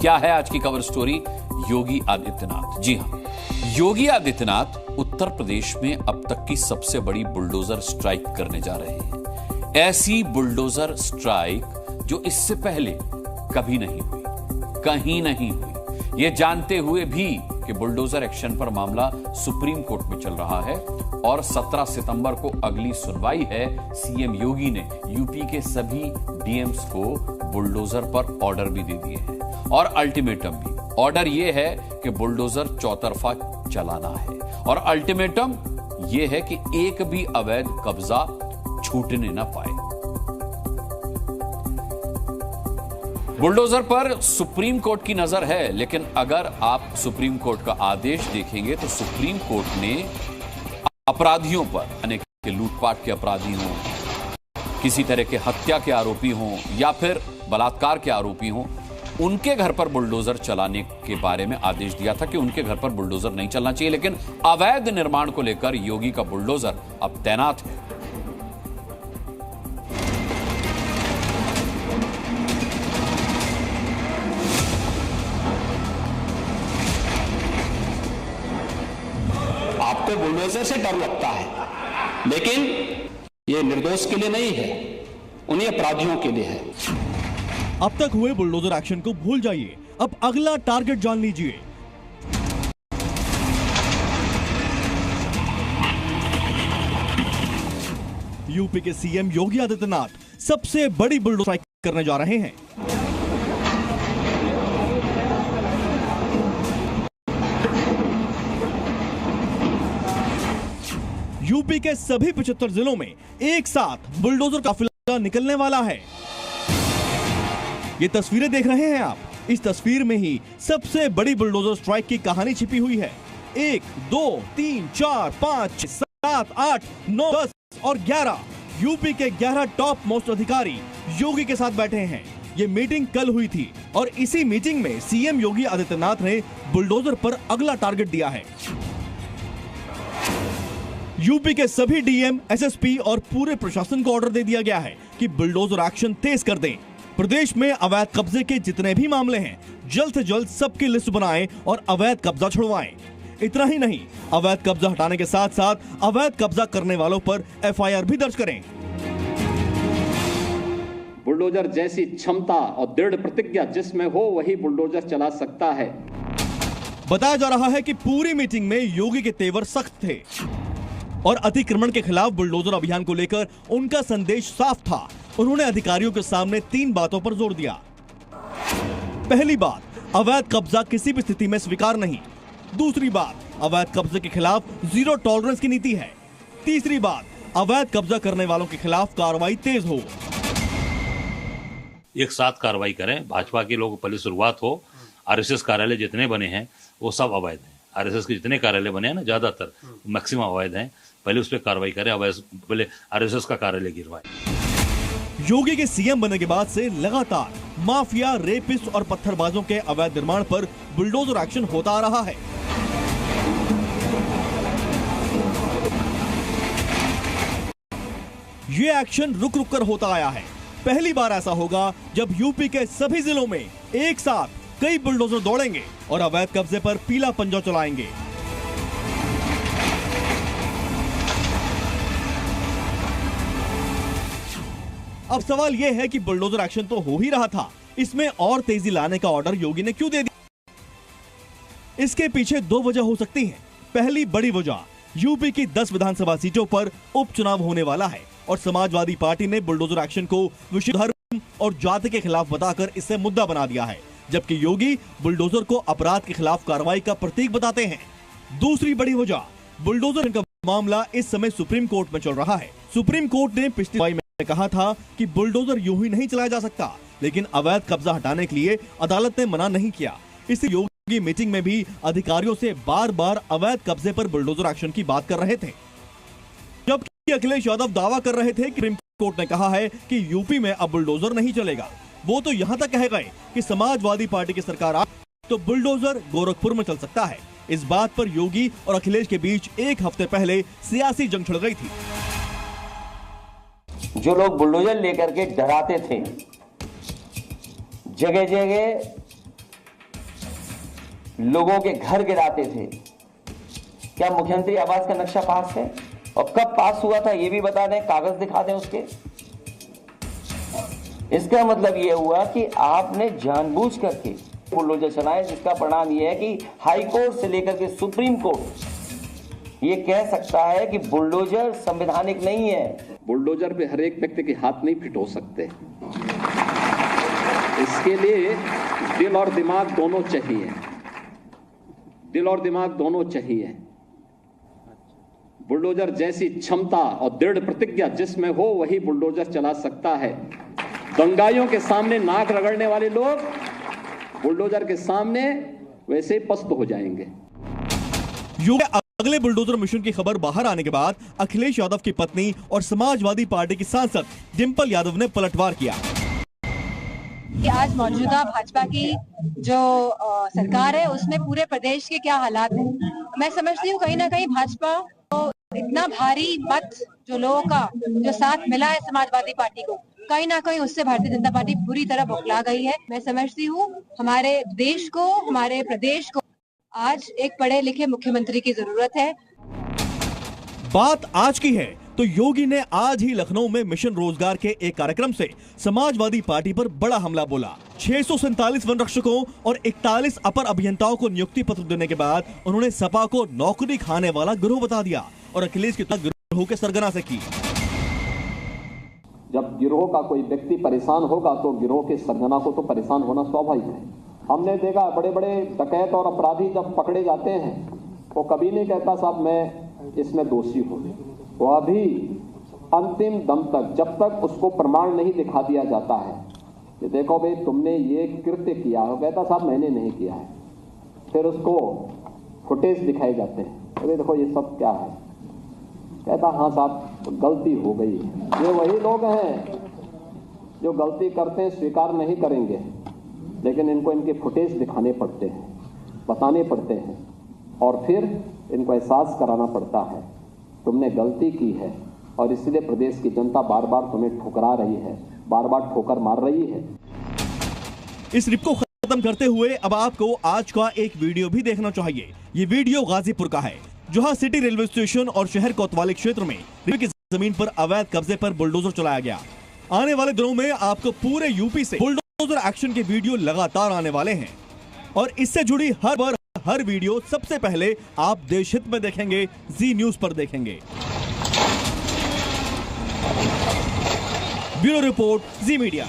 क्या है आज की कवर स्टोरी? योगी आदित्यनाथ। जी हां, योगी आदित्यनाथ उत्तर प्रदेश में अब तक की सबसे बड़ी बुलडोजर स्ट्राइक करने जा रहे हैं। ऐसी बुलडोजर स्ट्राइक जो इससे पहले कभी नहीं हुई, कहीं नहीं हुई। ये जानते हुए भी कि बुलडोजर एक्शन पर मामला सुप्रीम कोर्ट में चल रहा है और 17 सितंबर को अगली सुनवाई है। सीएम योगी ने यूपी के सभी डीएम्स को बुलडोजर पर ऑर्डर भी दे दिए हैं और अल्टीमेटम भी। ऑर्डर यह है कि बुलडोजर चौतरफा चलाना है और अल्टीमेटम यह है कि एक भी अवैध कब्जा छूटने ना पाए। बुलडोजर पर सुप्रीम कोर्ट की नजर है, लेकिन अगर आप सुप्रीम कोर्ट का आदेश देखेंगे तो सुप्रीम कोर्ट ने अपराधियों पर, यानी कि लूटपाट के अपराधी हों, किसी तरह के हत्या के आरोपी हों या फिर बलात्कार के आरोपी हों, उनके घर पर बुलडोजर चलाने के बारे में आदेश दिया था कि उनके घर पर बुलडोजर नहीं चलना चाहिए। लेकिन अवैध निर्माण को लेकर योगी का बुलडोजर अब तैनात है। आपको बुलडोजर से डर लगता है, लेकिन ये निर्दोष के लिए नहीं है, उन्हीं अपराधियों के लिए है। अब तक हुए बुलडोजर एक्शन को भूल जाइए, अब अगला टारगेट जान लीजिए। यूपी के सीएम योगी आदित्यनाथ सबसे बड़ी बुलडोजर स्ट्राइक करने जा रहे हैं। यूपी के सभी 75 जिलों में एक साथ बुलडोजर काफिला निकलने वाला है। ये तस्वीरें देख रहे हैं आप, इस तस्वीर में ही सबसे बड़ी बुलडोजर स्ट्राइक की कहानी छिपी हुई है। 1, 2, 3, 4, 5, 7, 8, 9, 10 और 11 यूपी के 11 टॉप मोस्ट अधिकारी योगी के साथ बैठे हैं। ये मीटिंग कल हुई थी और इसी मीटिंग में सीएम योगी आदित्यनाथ ने बुलडोजर पर अगला टारगेट दिया है। यूपी के सभी डीएम, एसएसपी और पूरे प्रशासन को ऑर्डर दे दिया गया है कि बुलडोजर एक्शन तेज कर दें। प्रदेश में अवैध कब्जे के जितने भी मामले हैं, जल्द से जल्द सबकी लिस्ट बनाएं और अवैध कब्जा छुड़वाएं। इतना ही नहीं, अवैध कब्जा हटाने के साथ साथ अवैध कब्जा करने वालों पर एफआईआर भी दर्ज करें। बुलडोजर जैसी क्षमता और दृढ़ प्रतिज्ञा जिसमें हो वही बुलडोजर चला सकता है। बताया जा रहा है कि पूरी मीटिंग में योगी के तेवर सख्त थे और अतिक्रमण के खिलाफ बुलडोजर अभियान को लेकर उनका संदेश साफ था। उन्होंने अधिकारियों के सामने 3 बातों पर जोर दिया। पहली बात, अवैध कब्जा किसी भी स्थिति में स्वीकार नहीं। दूसरी बात, अवैध कब्जे के खिलाफ जीरो टॉलरेंस की नीति है। तीसरी बात, अवैध कब्जा करने वालों के खिलाफ कार्रवाई तेज हो। एक साथ कार्रवाई करें। भाजपा के लोग पहले शुरुआत हो, आरएसएस कार्यालय जितने बने हैं वो सब अवैध हैं। आरएसएस के जितने कार्यालय बने हैं ना, ज्यादातर मैक्सिमम अवैध हैं। पहले उस पर कार्रवाई करें, पहले आरएसएस का कार्यालय गिरवाएं। योगी के सीएम बनने के बाद से लगातार माफिया, रेपिस्ट और पत्थरबाजों के अवैध निर्माण पर बुलडोजर एक्शन होता आ रहा है। ये एक्शन रुक रुक कर होता आया है। पहली बार ऐसा होगा जब यूपी के सभी जिलों में एक साथ कई बुलडोजर दौड़ेंगे और अवैध कब्जे पर पीला पंजा चलाएंगे। अब सवाल यह है कि बुलडोजर एक्शन तो हो ही रहा था, इसमें और तेजी लाने का ऑर्डर योगी ने क्यों दे दिया? इसके पीछे 2 वजह हो सकती हैं। पहली बड़ी वजह, यूपी की 10 विधानसभा सीटों पर उपचुनाव होने वाला है और समाजवादी पार्टी ने बुलडोजर एक्शन को विषय, धर्म और जाति के खिलाफ बताकर इसे मुद्दा बना दिया है, जबकि योगी बुलडोजर को अपराध के खिलाफ कार्रवाई का प्रतीक बताते हैं। दूसरी बड़ी वजह, बुलडोजर का मामला इस समय सुप्रीम कोर्ट में चल रहा है। सुप्रीम कोर्ट ने पिछली कहा था कि बुलडोजर यूं ही नहीं चलाया जा सकता, लेकिन अवैध कब्जा हटाने के लिए अदालत ने मना नहीं किया। इसलिए योगी मीटिंग में भी अधिकारियों से बार बार अवैध कब्जे पर बुलडोजर एक्शन की बात कर रहे थे। जबकि अखिलेश यादव दावा कर रहे थे कि सुप्रीम कोर्ट ने कहा है कि यूपी में अब बुलडोजर नहीं चलेगा। वो तो यहां तक कह गए कि समाजवादी पार्टी की सरकार आ तो बुलडोजर गोरखपुर में चल सकता है। इस बात पर योगी और अखिलेश के बीच 1 हफ्ते पहले सियासी जंग छिड़ गई थी। जो लोग बुलडोजर लेकर के डराते थे, जगह जगह लोगों के घर गिराते थे। क्या मुख्यमंत्री आवास का नक्शा पास है? और कब पास हुआ था ये भी बता दें, कागज दिखा दें उसके। इसका मतलब ये हुआ कि आपने जानबूझ करके बुलडोजर चलाए, जिसका परिणाम ये है कि हाई कोर्ट से लेकर के सुप्रीम कोर्ट ये कह सकता है कि बुलडोजर संवैधानिक नहीं है। बुलडोजर पे हर एक व्यक्ति के हाथ नहीं फिट हो सकते। इसके लिए दिल और दिमाग दोनों चाहिए। दिल और दिमाग दोनों चाहिए। बुलडोजर जैसी क्षमता और दृढ़ प्रतिज्ञा जिसमें हो वही बुलडोजर चला सकता है। दंगाइयों के सामने नाक रगड़ने वाले लोग बुलडोजर के सामने वैसे ही पस्त हो जाएंगे। अगले बुलडोजर मिशन की खबर बाहर आने के बाद अखिलेश यादव की पत्नी और समाजवादी पार्टी की सांसद डिंपल यादव ने पलटवार किया। आज मौजूदा भाजपा की जो सरकार है उसमें पूरे प्रदेश के क्या हालात हैं। मैं समझती हूँ कहीं ना कहीं भाजपा को इतना भारी मत जो लोगों का जो साथ मिला है समाजवादी पार्टी को, कहीं ना कहीं उससे भारतीय जनता पार्टी पूरी तरह बौखला गई है। मैं समझती हूँ हमारे देश को, हमारे प्रदेश को आज एक पढ़े लिखे मुख्यमंत्री की जरूरत है। बात आज की है तो योगी ने आज ही लखनऊ में मिशन रोजगार के एक कार्यक्रम से समाजवादी पार्टी पर बड़ा हमला बोला। 647 वन रक्षकों और 41 अपर अभियंताओं को नियुक्ति पत्र देने के बाद उन्होंने सपा को नौकरी खाने वाला गिरोह बता दिया और अखिलेश की गिरोह के सरगना से की। जब गिरोह का कोई व्यक्ति परेशान होगा तो गिरोह के सरगना को तो परेशान होना स्वाभाविक है। हमने देखा बड़े बड़े डकैत और अपराधी जब पकड़े जाते हैं वो कभी नहीं कहता साहब मैं इसमें दोषी हूँ। वह भी अंतिम दम तक, जब तक उसको प्रमाण नहीं दिखा दिया जाता है कि देखो भाई तुमने ये कृत्य किया, वो कहता साहब मैंने नहीं किया है। फिर उसको फुटेज दिखाए जाते हैं, अरे देखो ये सब क्या है, कहता हाँ साहब गलती हो गई। ये वही लोग हैं जो गलती करते हैं स्वीकार नहीं करेंगे, लेकिन इनको इनके फुटेज दिखाने पड़ते हैं, बताने पड़ते हैं और फिर इनको एहसास कराना पड़ता है तुमने गलती की है और इसलिए प्रदेश की जनता बार बार तुम्हें ठुकरा रही है, बार बार ठोकर मार रही है। इस रिप को खत्म करते हुए अब आपको आज का एक वीडियो भी देखना चाहिए। ये वीडियो गाजीपुर का है जहां सिटी रेलवे स्टेशन और शहर कोतवाली क्षेत्र में रेलवे की जमीन पर अवैध कब्जे पर बुलडोजर चलाया गया। आने वाले दिनों में आपको पूरे यूपी से बुलडोजर एक्शन के वीडियो लगातार आने वाले हैं और इससे जुड़ी हर वीडियो सबसे पहले आप देश हित में देखेंगे, जी न्यूज पर देखेंगे। ब्यूरो रिपोर्ट, जी मीडिया।